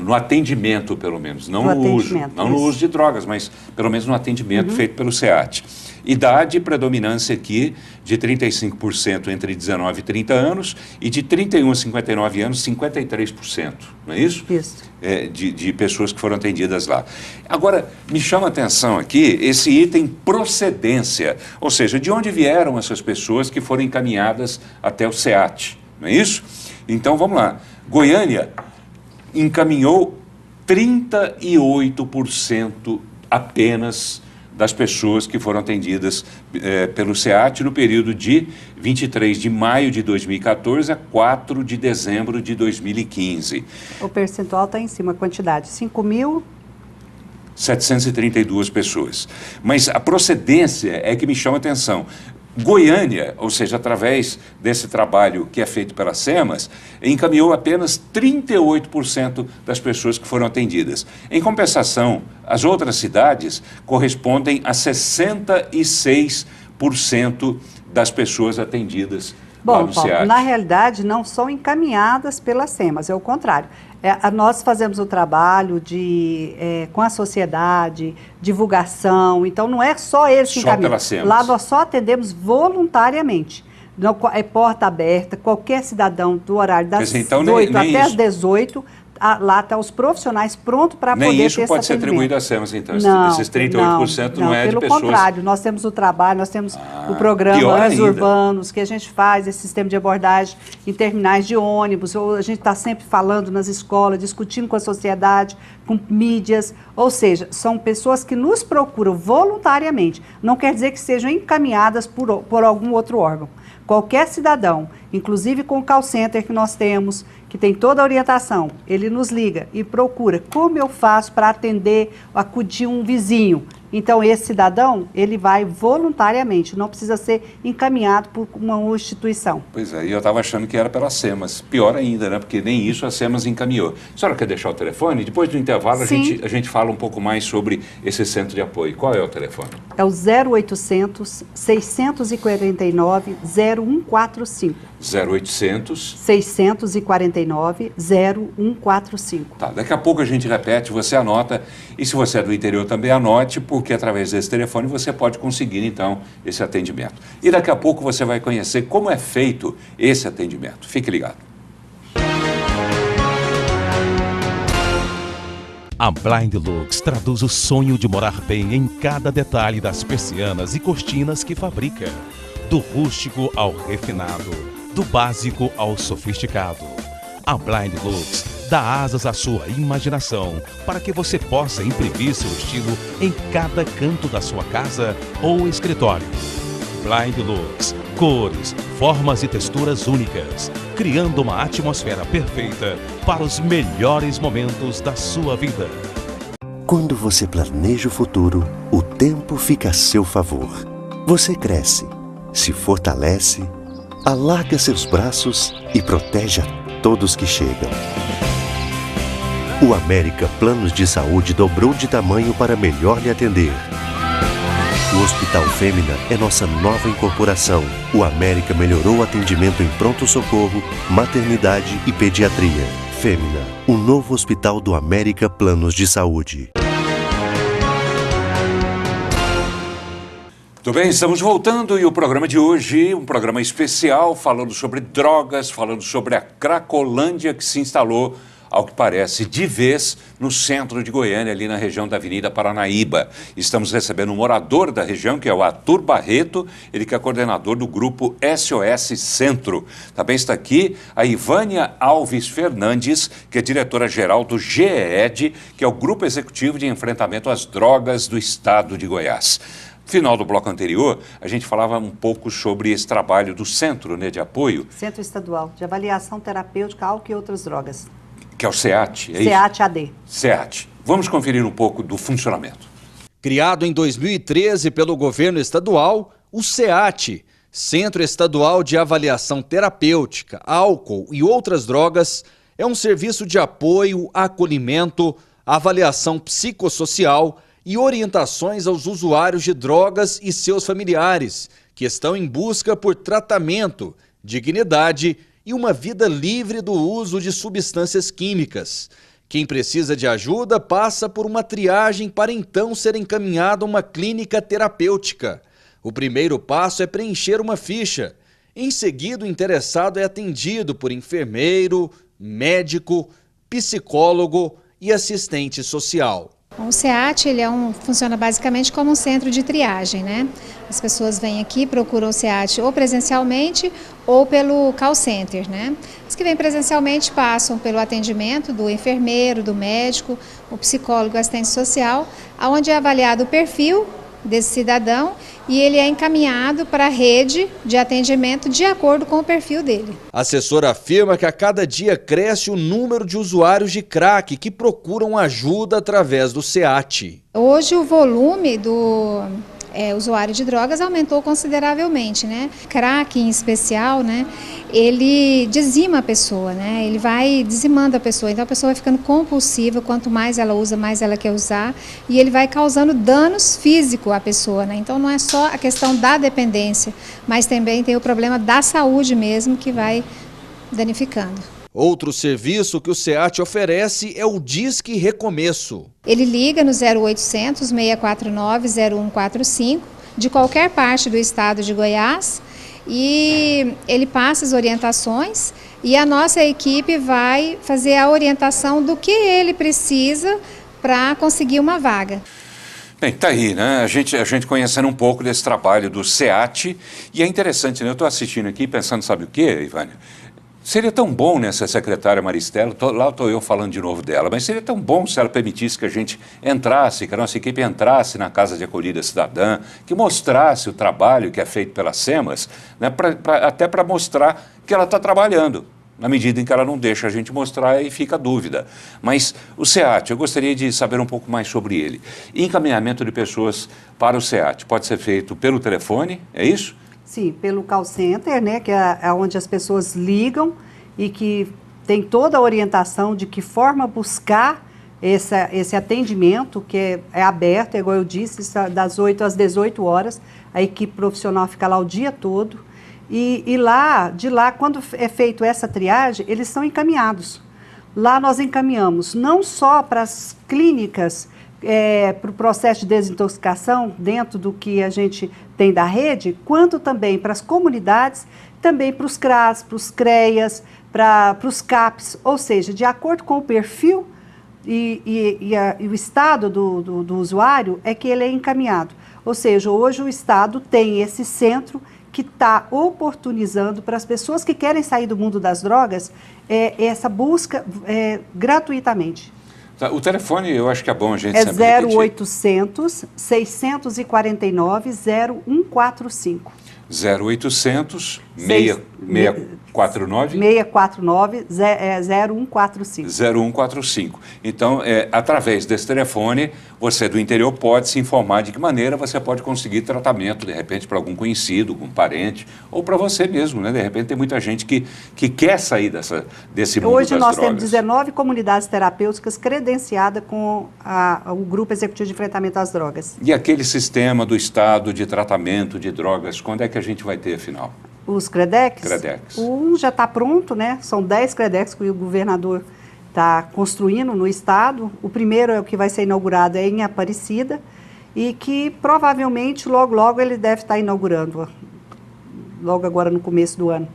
no atendimento, pelo menos, não no uso de drogas, mas pelo menos no atendimento feito pelo SEAT. Idade, predominância aqui de 35% entre 19 e 30 anos e de 31 a 59 anos, 53%, não é isso? Isso. De pessoas que foram atendidas lá. Agora, me chama a atenção aqui esse item procedência, ou seja, de onde vieram essas pessoas que foram encaminhadas até o SEAT, não é isso? Então, vamos lá. Goiânia encaminhou 38% apenas das pessoas que foram atendidas pelo SEAT no período de 23 de maio de 2014 a 4 de dezembro de 2015. O percentual está em cima, a quantidade, 5.732 pessoas. Mas a procedência é que me chama a atenção. Goiânia, ou seja, através desse trabalho que é feito pela SEMAS, encaminhou apenas 38% das pessoas que foram atendidas. Em compensação, as outras cidades correspondem a 66% das pessoas atendidas lá no SEAT. Na realidade, não são encaminhadas pela SEMAS, é o contrário. Nós fazemos o trabalho com a sociedade, divulgação, então não é só eles que encaminham. Lá nós só atendemos voluntariamente. Não, é porta aberta, qualquer cidadão do horário das 8 até as 18, lá estão os profissionais prontos para poder ter esse atendimento. Nem isso pode ser atribuído à SEMAS, então? Esses 38% não é de pessoas... Pelo contrário, nós temos o trabalho, nós temos o programa Anos Urbanos, que a gente faz esse sistema de abordagem em terminais de ônibus, a gente está sempre falando nas escolas, discutindo com a sociedade, com mídias, ou seja, são pessoas que nos procuram voluntariamente, não quer dizer que sejam encaminhadas por algum outro órgão. Qualquer cidadão, inclusive com o call center que nós temos, que tem toda a orientação, ele nos liga e procura como eu faço para acudir um vizinho. Então, esse cidadão, ele vai voluntariamente, não precisa ser encaminhado por uma instituição. Pois é, e eu estava achando que era pela SEMAS. Pior ainda, né? Porque nem isso a SEMAS encaminhou. A senhora quer deixar o telefone? Depois do intervalo, a gente fala um pouco mais sobre esse centro de apoio. Qual é o telefone? É o 0800 649 0145. 0800 649 0145. Tá, daqui a pouco a gente repete, você anota, e se você é do interior também anote, porque através desse telefone você pode conseguir então esse atendimento. E daqui a pouco você vai conhecer como é feito esse atendimento. Fique ligado. A Blind Lux traduz o sonho de morar bem em cada detalhe das persianas e cortinas que fabrica. Do rústico ao refinado, do básico ao sofisticado. A Blind Lux dá asas à sua imaginação para que você possa imprimir seu estilo em cada canto da sua casa ou escritório. Blind Lux, cores, formas e texturas únicas, criando uma atmosfera perfeita para os melhores momentos da sua vida. Quando você planeja o futuro, o tempo fica a seu favor. Você cresce, se fortalece, alarga seus braços e protege a todos que chegam. O América Planos de Saúde dobrou de tamanho para melhor lhe atender. O Hospital Fêmina é nossa nova incorporação. O América melhorou o atendimento em pronto-socorro, maternidade e pediatria. Fêmina, o novo hospital do América Planos de Saúde. Muito bem, estamos voltando e o programa de hoje, um programa especial falando sobre drogas, falando sobre a Cracolândia que se instalou, ao que parece, de vez no centro de Goiânia, ali na região da Avenida Paranaíba. Estamos recebendo um morador da região, que é o Arthur Barreto, ele que é coordenador do grupo SOS Centro. Também está aqui a Ivânia Alves Fernandes, que é diretora-geral do GEED, que é o Grupo Executivo de Enfrentamento às Drogas do Estado de Goiás. No final do bloco anterior, a gente falava um pouco sobre esse trabalho do centro, né, de apoio. Centro Estadual de Avaliação Terapêutica, Álcool e Outras Drogas. Que é o SEAT, é SEAT isso? AD. SEAT. Vamos conferir um pouco do funcionamento. Criado em 2013 pelo governo estadual, o SEAT, Centro Estadual de Avaliação Terapêutica, Álcool e Outras Drogas é um serviço de apoio, acolhimento, avaliação psicossocial e orientações aos usuários de drogas e seus familiares, que estão em busca por tratamento, dignidade e uma vida livre do uso de substâncias químicas. Quem precisa de ajuda passa por uma triagem para então ser encaminhado a uma clínica terapêutica. O primeiro passo é preencher uma ficha. Em seguida, o interessado é atendido por enfermeiro, médico, psicólogo e assistente social. O SEAT funciona basicamente como um centro de triagem, né? As pessoas vêm aqui, procuram o SEAT ou presencialmente ou pelo call center, né? Os que vêm presencialmente passam pelo atendimento do enfermeiro, do médico, o psicólogo, o assistente social, onde é avaliado o perfil desse cidadão e ele é encaminhado para a rede de atendimento de acordo com o perfil dele. A assessora afirma que a cada dia cresce o número de usuários de crack que procuram ajuda através do SEAT. Hoje o volume do usuário de drogas aumentou consideravelmente, né? Crack em especial, né? Ele dizima a pessoa, né? Ele vai dizimando a pessoa, então a pessoa vai ficando compulsiva, quanto mais ela usa, mais ela quer usar, e ele vai causando danos físicos à pessoa, né? Então não é só a questão da dependência, mas também tem o problema da saúde mesmo que vai danificando. Outro serviço que o SEAT oferece é o Disque Recomeço. Ele liga no 0800 649 0145 de qualquer parte do estado de Goiás e ele passa as orientações e a nossa equipe vai fazer a orientação do que ele precisa para conseguir uma vaga. Bem, tá aí, né? A gente conhecendo um pouco desse trabalho do SEAT e é interessante, né? Eu estou assistindo aqui pensando, sabe o quê, Ivânia? Seria tão bom, né, se a secretária Maristela, lá estou eu falando de novo dela, mas seria tão bom se ela permitisse que a gente entrasse, que a nossa equipe entrasse na Casa de Acolhida Cidadã, que mostrasse o trabalho que é feito pelas SEMAS, né, até para mostrar que ela está trabalhando, na medida em que ela não deixa a gente mostrar e fica a dúvida. Mas o SEAT, eu gostaria de saber um pouco mais sobre ele. Encaminhamento de pessoas para o SEAT pode ser feito pelo telefone, é isso? Sim, pelo call center, né, que é onde as pessoas ligam e que tem toda a orientação de que forma buscar esse atendimento, que é aberto, igual eu disse, das 8 às 18 horas, a equipe profissional fica lá o dia todo, e de lá, quando é feito essa triagem, eles são encaminhados. Lá nós encaminhamos não só para as clínicas, para o processo de desintoxicação, dentro do que a gente tem da rede, quanto também para as comunidades, também para os CRAS, para os CREAS, para os CAPs, ou seja, de acordo com o perfil e o estado do usuário é que ele é encaminhado. Ou seja, hoje o Estado tem esse centro que está oportunizando para as pessoas que querem sair do mundo das drogas essa busca gratuitamente. O telefone, eu acho que é bom a gente é sempre repetir. 0800 649 0145. 0800 649 0145. 0145. Então, através desse telefone, você do interior pode se informar de que maneira você pode conseguir tratamento, de repente, para algum conhecido, algum parente, ou para você mesmo, né? De repente, tem muita gente que quer sair desse mundo das drogas. Hoje nós temos 19 comunidades terapêuticas credenciadas com o Grupo Executivo de Enfrentamento às Drogas. E aquele sistema do Estado de tratamento de drogas, quando é que a gente vai ter, afinal? Os CREDEX? CREDEX. Um já está pronto, né? São 10 CREDEX que o governador está construindo no estado. O primeiro é o que vai ser inaugurado em Aparecida e que provavelmente logo, logo ele deve estar inaugurando, logo agora no começo do ano.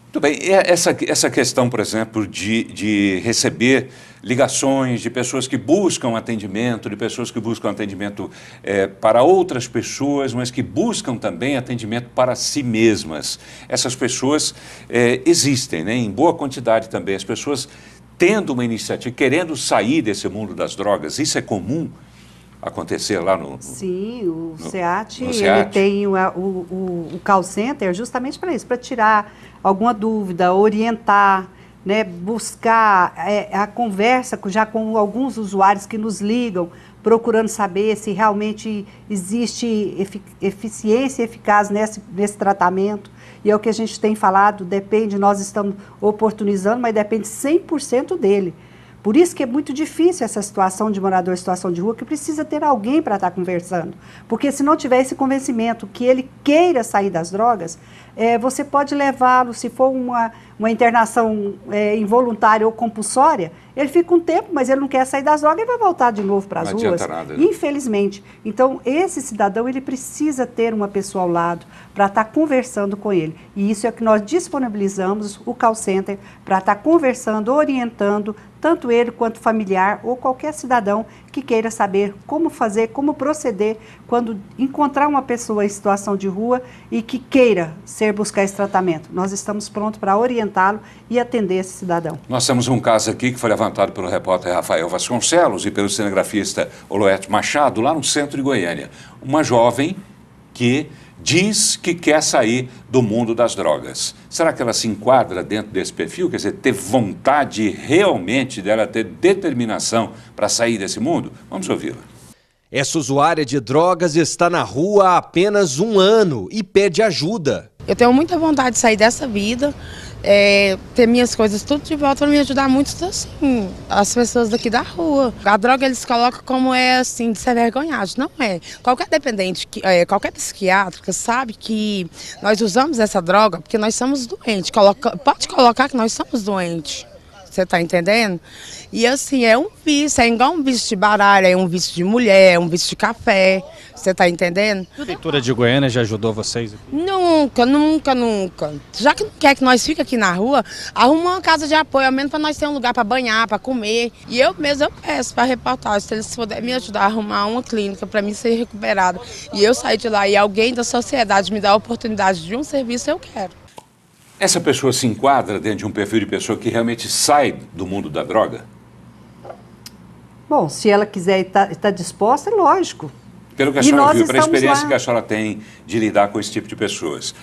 Muito bem. Essa questão, por exemplo, de receber ligações de pessoas que buscam atendimento, de pessoas que buscam atendimento para outras pessoas, mas que buscam também atendimento para si mesmas. Essas pessoas existem, né, em boa quantidade também. As pessoas tendo uma iniciativa, querendo sair desse mundo das drogas, isso é comum acontecer lá no... Sim, o SEAT, ele tem o call center justamente para isso, para tirar alguma dúvida, orientar, né, buscar a conversa já com alguns usuários que nos ligam, procurando saber se realmente existe eficiência e eficaz nesse tratamento. E é o que a gente tem falado, depende, nós estamos oportunizando, mas depende 100% dele. Por isso que é muito difícil essa situação de morador em situação de rua, que precisa ter alguém para estar conversando. Porque se não tiver esse convencimento que ele queira sair das drogas, você pode levá-lo, se for uma internação involuntária ou compulsória, ele fica um tempo, mas ele não quer sair das drogas e vai voltar de novo para as ruas. Não adianta nada, né? Infelizmente. Então, esse cidadão, ele precisa ter uma pessoa ao lado para estar conversando com ele. E isso é o que nós disponibilizamos, o call center, para estar conversando, orientando, tanto ele quanto familiar ou qualquer cidadão que queira saber como fazer, como proceder quando encontrar uma pessoa em situação de rua e que queira buscar esse tratamento. Nós estamos prontos para orientá-lo e atender esse cidadão. Nós temos um caso aqui que foi levantado pelo repórter Rafael Vasconcelos e pelo cinegrafista Oloete Machado, lá no centro de Goiânia. Uma jovem que diz que quer sair do mundo das drogas. Será que ela se enquadra dentro desse perfil? Quer dizer, ter vontade realmente dela, ter determinação para sair desse mundo? Vamos ouvi-la. Essa usuária de drogas está na rua há apenas 1 ano e pede ajuda. Eu tenho muita vontade de sair dessa vida, ter minhas coisas tudo de volta para me ajudar muito, assim, as pessoas daqui da rua. A droga eles colocam como assim, de ser vergonhado, não é. Qualquer dependente, qualquer psiquiátrica sabe que nós usamos essa droga porque nós somos doentes. Pode colocar que nós somos doentes. Você tá entendendo? E assim, é um vício, é igual um vício de baralho, é um vício de mulher, é um vício de café. Você tá entendendo? A Prefeitura de Goiânia já ajudou vocês? Nunca, nunca, nunca. Já que não quer que nós fiquemos aqui na rua, arruma uma casa de apoio, ao menos para nós ter um lugar para banhar, para comer. E eu mesmo peço para reportagem, se eles puderem me ajudar a arrumar uma clínica para mim ser recuperada. E eu sair de lá e alguém da sociedade me dar a oportunidade de um serviço, eu quero. Essa pessoa se enquadra dentro de um perfil de pessoa que realmente sai do mundo da droga? Bom, se ela quiser e está disposta, é lógico. Pelo que a senhora viu, pela experiência que a senhora tem de lidar com esse tipo de pessoas,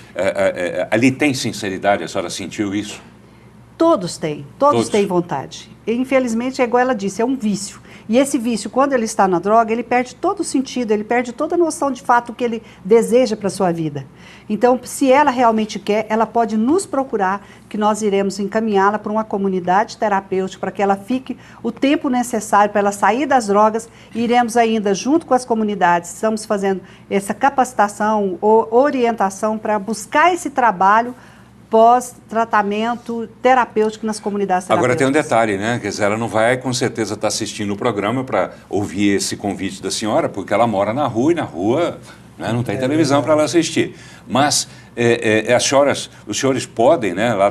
ali tem sinceridade? A senhora sentiu isso? Todos têm vontade. E, infelizmente, é igual ela disse, é um vício. E esse vício, quando ele está na droga, ele perde todo o sentido, ele perde toda a noção de fato que ele deseja para a sua vida. Então, se ela realmente quer, ela pode nos procurar, que nós iremos encaminhá-la para uma comunidade terapêutica, para que ela fique o tempo necessário para ela sair das drogas. E iremos ainda, junto com as comunidades, estamos fazendo essa capacitação ou orientação para buscar esse trabalho pós-tratamento terapêutico nas comunidades terapêuticas. Agora tem um detalhe, né? Quer dizer, ela não vai com certeza estar assistindo o programa para ouvir esse convite da senhora, porque ela mora na rua e na rua, né, não tem televisão para ela assistir. Mas os senhores podem, né, lá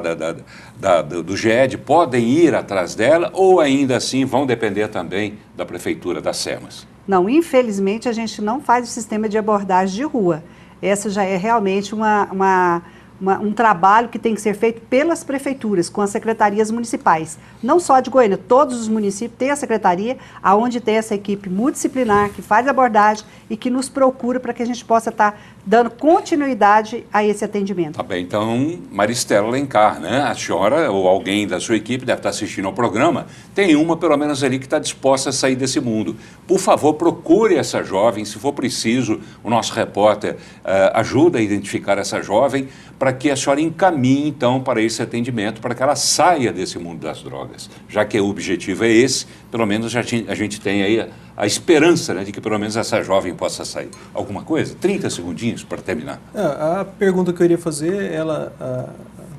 do GED, podem ir atrás dela ou ainda assim vão depender também da Prefeitura das SEMAS? Não, infelizmente a gente não faz o sistema de abordagem de rua. Essa já é realmente um trabalho que tem que ser feito pelas prefeituras, com as secretarias municipais. Não só de Goiânia, todos os municípios têm a secretaria, onde tem essa equipe multidisciplinar que faz a abordagem e que nos procura para que a gente possa estar dando continuidade a esse atendimento. Tá bem, então, Maristela Alencar, né? A senhora ou alguém da sua equipe deve estar assistindo ao programa, tem uma pelo menos ali que está disposta a sair desse mundo. Por favor, procure essa jovem, se for preciso, o nosso repórter ajuda a identificar essa jovem, para que a senhora encaminhe, então, para esse atendimento, para que ela saia desse mundo das drogas. Já que o objetivo é esse, pelo menos a gente tem aí a esperança, né, de que pelo menos essa jovem possa sair. Alguma coisa? 30 segundinhos para terminar. A pergunta que eu iria fazer, a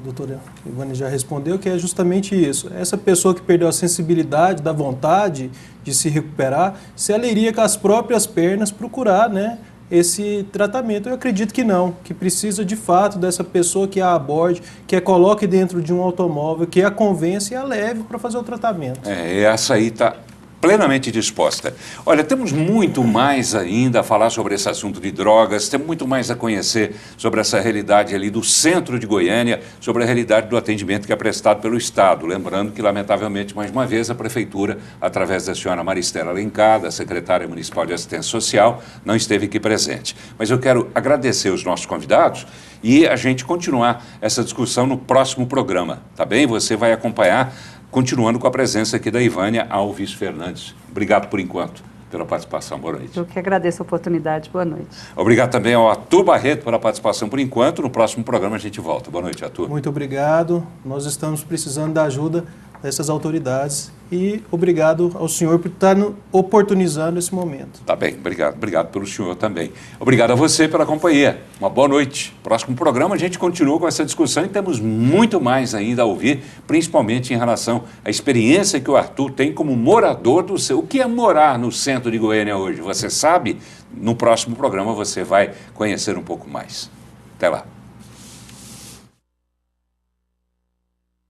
doutora Ivânia já respondeu, que é justamente isso. Essa pessoa que perdeu a sensibilidade, da vontade de se recuperar, se ela iria com as próprias pernas procurar, né, esse tratamento. Eu acredito que não, que precisa de fato dessa pessoa que a aborde, que a coloque dentro de um automóvel, que a convença e a leve para fazer o tratamento. Essa aí está plenamente disposta. Olha, temos muito mais ainda a falar sobre esse assunto de drogas, temos muito mais a conhecer sobre essa realidade ali do centro de Goiânia, sobre a realidade do atendimento que é prestado pelo Estado. Lembrando que, lamentavelmente, mais uma vez, a Prefeitura, através da senhora Maristela Alencar, da secretária municipal de assistência social, não esteve aqui presente. Mas eu quero agradecer os nossos convidados e a gente continuar essa discussão no próximo programa, tá bem? Você vai acompanhar, continuando com a presença aqui da Ivânia Alves Fernandes. Obrigado por enquanto pela participação. Boa noite. Eu que agradeço a oportunidade. Boa noite. Obrigado também ao Arthur Barreto pela participação por enquanto. No próximo programa a gente volta. Boa noite, Arthur. Muito obrigado. Nós estamos precisando da ajuda dessas autoridades e obrigado ao senhor por estar oportunizando esse momento. Tá bem, obrigado. Obrigado pelo senhor também. Obrigado a você pela companhia. Uma boa noite. Próximo programa a gente continua com essa discussão e temos muito mais ainda a ouvir, principalmente em relação à experiência que o Arthur tem como morador do seu. O que é morar no centro de Goiânia hoje? Você sabe? No próximo programa você vai conhecer um pouco mais. Até lá.